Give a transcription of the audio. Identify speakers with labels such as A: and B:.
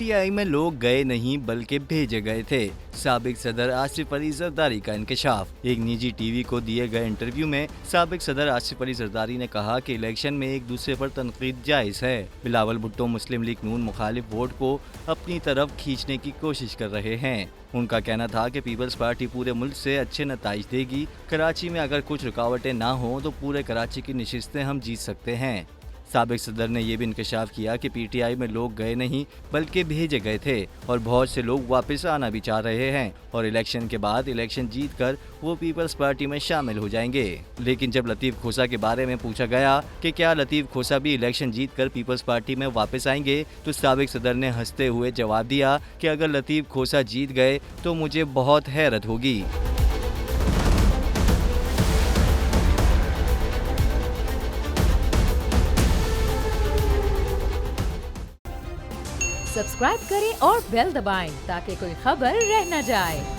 A: PTI में लोग गए नहीं बल्कि भेजे गए थे। साबिक सदर आसिफ अली जरदारी का इंकशाफ। एक निजी टीवी को दिए गए इंटरव्यू में साबिक सदर आसिफ अली जरदारी ने कहा कि इलेक्शन में एक दूसरे पर तनकीद जायज़ है। बिलावल भुट्टो मुस्लिम लीग नून मुखालिफ वोट को अपनी तरफ खींचने की कोशिश कर रहे हैं। उनका कहना था कि पीपल्स पार्टी पूरे मुल्क से अच्छे नताइज देगी। कराची में अगर कुछ रुकावटें ना हो तो पूरे कराची की नशिस्तें हम जीत सकते हैं। साबिक सदर ने यह भी इंकशाफ किया कि पीटीआई में लोग गए नहीं बल्कि भेजे गए थे और बहुत से लोग वापस आना भी चाह रहे हैं और इलेक्शन के बाद इलेक्शन जीतकर वो पीपल्स पार्टी में शामिल हो जाएंगे। लेकिन जब लतीफ़ खोसा के बारे में पूछा गया कि क्या लतीफ़ खोसा भी इलेक्शन जीतकर पीपल्स पार्टी में वापस आएंगे तो साबिक सदर ने हंसते हुए जवाब दिया कि अगर लतीफ़ खोसा जीत गए तो मुझे बहुत हैरत होगी।
B: सब्सक्राइब करें और बेल दबाएं ताकि कोई खबर रह न जाए।